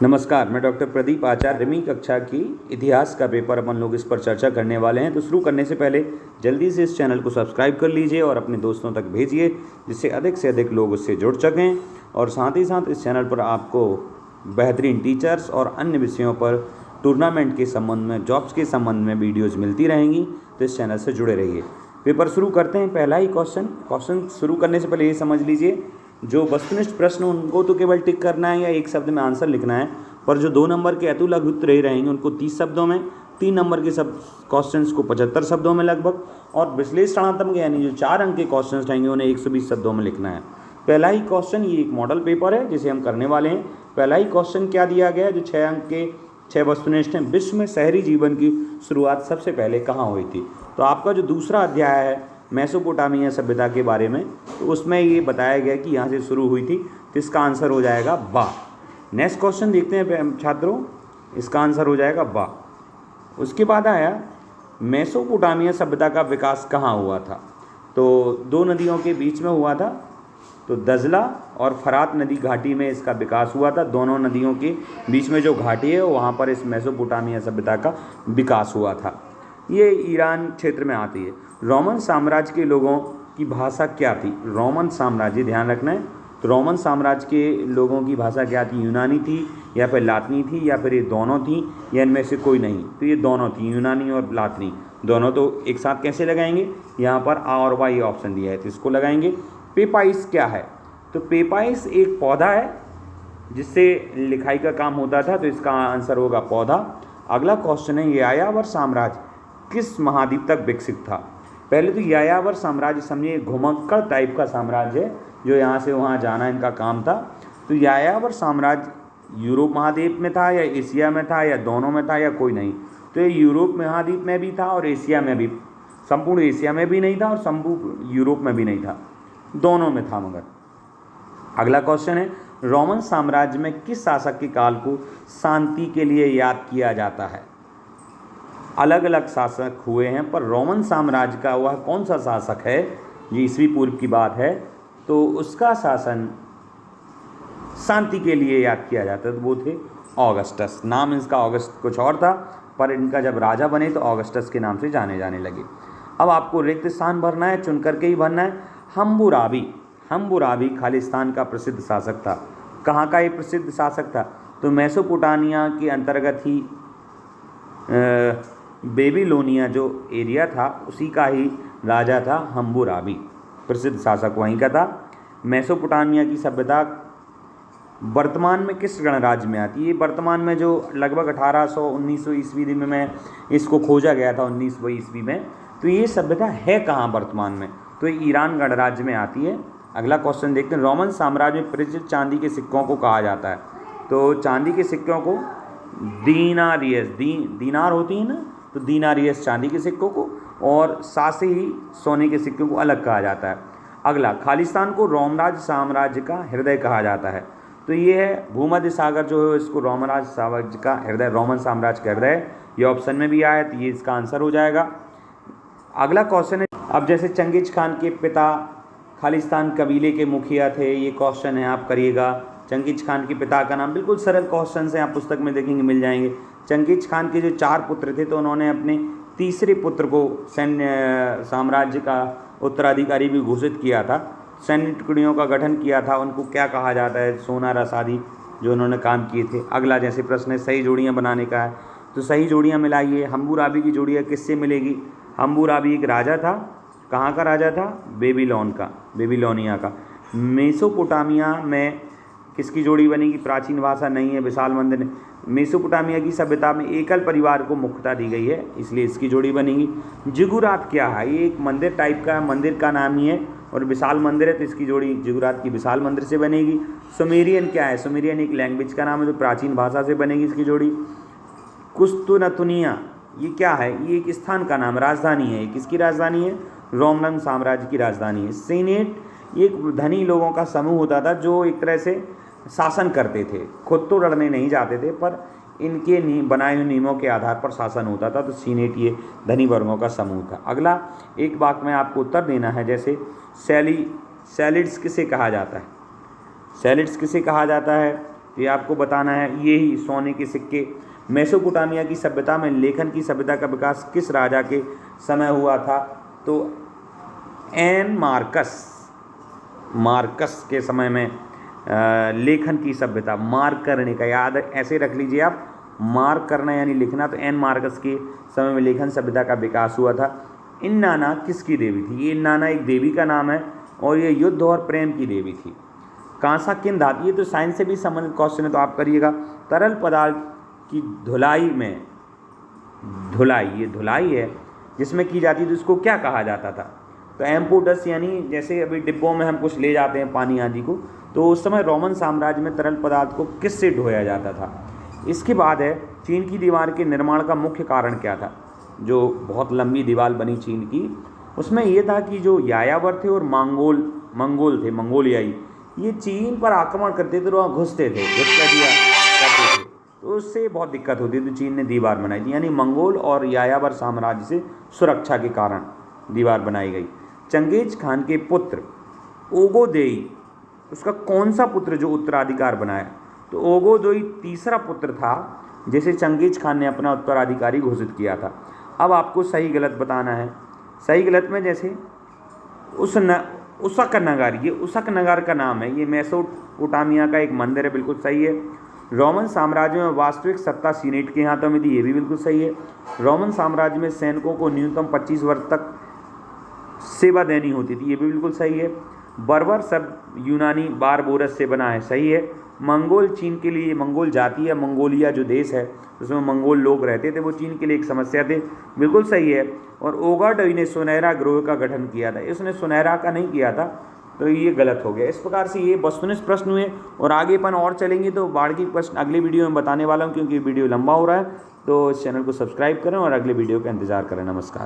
नमस्कार, मैं डॉक्टर प्रदीप आचार्य 8वीं कक्षा की इतिहास का पेपर अपन लोग इस पर चर्चा करने वाले हैं। तो शुरू करने से पहले जल्दी से इस चैनल को सब्सक्राइब कर लीजिए और अपने दोस्तों तक भेजिए, जिससे अधिक से अधिक लोग उससे जुड़ सकें। और साथ ही साथ इस चैनल पर आपको बेहतरीन टीचर्स और अन्य विषयों पर टूर्नामेंट के संबंध में, जॉब्स के संबंध में वीडियोज़ मिलती रहेंगी, तो इस चैनल से जुड़े रहिए। पेपर शुरू करते हैं। पहला ही क्वेश्चन शुरू करने से पहले ये समझ लीजिए, जो वस्तुनिष्ठ प्रश्न उनको तो केवल टिक करना है या एक शब्द में आंसर लिखना है, पर जो 2 नंबर के अतुल उत्तर रहेंगे उनको 30 शब्दों में, 3 नंबर के सब क्वेश्चंस को 75 शब्दों में लगभग, और विश्लेषणात्मक यानी जो 4 अंक के क्वेश्चंस रहेंगे उन्हें 120 शब्दों में लिखना है। पहला ही क्वेश्चन, ये एक मॉडल पेपर है जिसे हम करने वाले हैं। पहला ही क्वेश्चन क्या दिया गया है, जो 6 अंक के 6 वस्तुनिष्ठ हैं। विश्व में शहरी जीवन की शुरुआत सबसे पहले कहाँ हुई थी? तो आपका जो दूसरा अध्याय है मेसोपोटामिया सभ्यता के बारे में, तो उसमें ये बताया गया कि यहाँ से शुरू हुई थी, तो इसका आंसर हो जाएगा बा। नेक्स्ट क्वेश्चन देखते हैं छात्रों, इसका आंसर हो जाएगा बा। उसके बाद आया मेसोपोटामिया सभ्यता का विकास कहाँ हुआ था? तो 2 नदियों के बीच में हुआ था, तो दजला और फरात नदी घाटी में इसका विकास हुआ था। दोनों नदियों के बीच में जो घाटी है वहाँ पर इस मेसोपोटामिया सभ्यता का विकास हुआ था। ये ईरान क्षेत्र में आती है। रोमन साम्राज्य के लोगों की भाषा क्या थी? रोमन साम्राज्य, ध्यान रखना है, तो रोमन साम्राज्य के लोगों की भाषा क्या थी? यूनानी थी या फिर लातिनी थी या फिर ये दोनों थी या इनमें से कोई नहीं? तो ये दोनों थी, यूनानी और लातिनी दोनों। तो एक साथ कैसे लगाएंगे? यहाँ पर आ और वाई ऑप्शन दिया है, तो इसको लगाएंगे। पेपाइस क्या है? तो पेपाइस एक पौधा है जिससे लिखाई का काम होता था, तो इसका आंसर होगा पौधा। अगला क्वेश्चन है, यायावर साम्राज्य किस महाद्वीप तक विकसित था? पहले तो यायावर साम्राज्य समझिए घुमक्कड़ टाइप का साम्राज्य है, जो यहाँ से वहाँ जाना इनका काम था। तो यायावर साम्राज्य यूरोप महाद्वीप में था या एशिया में था या दोनों में था या कोई नहीं? तो ये यूरोप महाद्वीप में भी था और एशिया में भी, संपूर्ण एशिया में भी नहीं था और संपूर्ण यूरोप में भी नहीं था, दोनों में था। मगर अगला क्वेश्चन है, रोमन साम्राज्य में किस शासक के काल को शांति के लिए याद किया जाता है? अलग अलग शासक हुए हैं, पर रोमन साम्राज्य का वह कौन सा शासक है, ये ईस्वी पूर्व की बात है, तो उसका शासन शांति के लिए याद किया जाता है, तो वो थे ऑगस्टस। नाम इसका ऑगस्ट कुछ और था, पर इनका जब राजा बने तो ऑगस्टस के नाम से जाने जाने लगे। अब आपको रिक्त स्थान भरना है, चुन करके ही भरना है। हम्मुराबी खालिस्तान का प्रसिद्ध शासक था। कहाँ का ये प्रसिद्ध शासक था? तो मेसोपोटामिया के अंतर्गत ही बेबीलोनिया जो एरिया था उसी का ही राजा था हम्मुराबी, प्रसिद्ध शासक वहीं का था। मेसोपोटामिया की सभ्यता वर्तमान में किस गणराज्य में आती है? ये वर्तमान में जो लगभग 1800-1900 ईस्वी में इसको खोजा गया था, 1900 ईस्वी में। तो ये सभ्यता है कहाँ वर्तमान में? तो ये ईरान गणराज्य में आती है। अगला क्वेश्चन देखते हैं, रोमन साम्राज्य में प्रचलित चांदी के सिक्कों को कहा जाता है? तो चांदी के सिक्कों को दीनारियस, दीनार होती है ना, तो दीनारियस चांदी के सिक्कों को, और साथ ही सोने के सिक्कों को अलग कहा जाता है। अगला, खालिस्तान को रोमराज साम्राज्य का हृदय कहा जाता है? तो ये है भूमध्य सागर जो है, इसको रोमराज साम्राज्य का हृदय, रोमन साम्राज्य का हृदय, ये ऑप्शन में भी आया, तो ये इसका आंसर हो जाएगा। अगला क्वेश्चन है, अब जैसे चंगेज खान के पिता खालिस्तान कबीले के मुखिया थे, ये क्वेश्चन है, आप करिएगा। चंगेज खान के पिता का नाम, बिल्कुल सरल क्वेश्चन है, आप पुस्तक में देखेंगे मिल जाएंगे। चंगेज खान के जो 4 पुत्र थे, तो उन्होंने अपने तीसरे पुत्र को सैन्य साम्राज्य का उत्तराधिकारी भी घोषित किया था। सैन्य टुकड़ियों का गठन किया था, उनको क्या कहा जाता है? सोना रसादी जो उन्होंने काम किए थे। अगला जैसे प्रश्न है, सही जोड़ियाँ बनाने का है, तो सही जोड़ियाँ मिलाइए। हम्मुराबी की जोड़ियाँ किससे मिलेगी? हम्मुराबी एक राजा था, कहाँ का राजा था? बेबीलोनिया का। मेसोपोटामिया में किसकी जोड़ी बनेगी? प्राचीन भाषा नहीं है, विशाल मंदिर। मेसोपोटामिया की सभ्यता में एकल परिवार को मुख्यता दी गई है, इसलिए इसकी जोड़ी बनेगी। जिगुरात क्या है? ये एक मंदिर टाइप का मंदिर का नाम ही है, और विशाल मंदिर है, तो इसकी जोड़ी जिगुरात की विशाल मंदिर से बनेगी। सुमेरियन क्या है? सुमेरियन एक लैंग्वेज का नाम है, जो प्राचीन भाषा से बनेगी, इसकी जोड़ी। कुस्तुनतुनिया ये क्या है? ये एक स्थान का नाम, राजधानी है। किसकी राजधानी है? रोमन साम्राज्य की राजधानी है। सीनेट ये एक धनी लोगों का समूह होता था, जो एक तरह से शासन करते थे, खुद तो लड़ने नहीं जाते थे, पर इनके बनाए हुए नियमों के आधार पर शासन होता था। तो सीनेट ये धनी वर्गों का समूह था। अगला एक वाक्य में आपको उत्तर देना है, जैसे सैलिड्स किसे कहा जाता है? सैलिड्स किसे कहा जाता है? तो ये आपको बताना है। ये ही सोने के सिक्के। मेसोपोटामिया की सभ्यता में लेखन की सभ्यता का विकास किस राजा के समय हुआ था? तो एन मार्कस के समय में लेखन की सभ्यता, मार्क करने का, याद ऐसे रख लीजिए आप, मार्क करना यानी लिखना। तो एन मार्कस के समय में लेखन सभ्यता का विकास हुआ था। इन्नाना किसकी देवी थी? ये इन्नाना एक देवी का नाम है और ये युद्ध और प्रेम की देवी थी। कांसा किन धातु, ये तो साइंस से भी संबंधित क्वेश्चन है तो आप करिएगा। तरल पदार्थ की धुलाई में, ये धुलाई है जिसमें की जाती है तो इसको क्या कहा जाता था? तो एम्पोटस, यानी जैसे अभी डिब्बों में हम कुछ ले जाते हैं पानी आदि को, तो उस समय रोमन साम्राज्य में तरल पदार्थ को किससे धोया जाता था? इसके बाद है चीन की दीवार के निर्माण का मुख्य कारण क्या था? जो बहुत लंबी दीवार बनी चीन की, उसमें ये था कि जो यायावर थे और मंगोल थे, मंगोलियाई, ये चीन पर आक्रमण करते थे और वहाँ घुसते थे, घुसपैठिया करते थे, तो उससे बहुत दिक्कत होती थी, तो चीन ने दीवार बनाई थी। यानी मंगोल और यायावर साम्राज्य से सुरक्षा के कारण दीवार बनाई गई। चंगेज खान के पुत्र ओगोदेई, उसका कौन सा पुत्र जो उत्तराधिकार बनाया? तो ओगोदेई तीसरा पुत्र था जिसे चंगेज खान ने अपना उत्तराधिकारी घोषित किया था। अब आपको सही गलत बताना है। सही गलत में जैसे उसक नगर, ये उसक नगर का नाम है, ये मेसोपोटामिया का एक मंदिर है, बिल्कुल सही है। रोमन साम्राज्य में वास्तविक सत्ता सीनेट के हाथों में थी, ये भी बिल्कुल सही है। रोमन साम्राज्य में सैनिकों को न्यूनतम 25 वर्ष तक सेवा देनी होती थी, ये भी बिल्कुल सही है। बर्बर शब्द यूनानी बारबोरस से बना है, सही है। मंगोल चीन के लिए, मंगोल जाति या मंगोलिया जो देश है उसमें मंगोल लोग रहते थे, वो चीन के लिए एक समस्या थे, बिल्कुल सही है। और ओगाडेई ने सुनहरा ग्रोह का गठन किया था, इसने सुनहरा का नहीं किया था, तो ये गलत हो गया। इस प्रकार से ये वस्तुनिष्ठ प्रश्न हुए और आगे अपन और चलेंगे तो बाकी प्रश्न अगले वीडियो में बताने वाला हूँ, क्योंकि वीडियो लंबा हो रहा है। तो इस चैनल को सब्सक्राइब करें और अगले वीडियो का इंतजार करें। नमस्कार।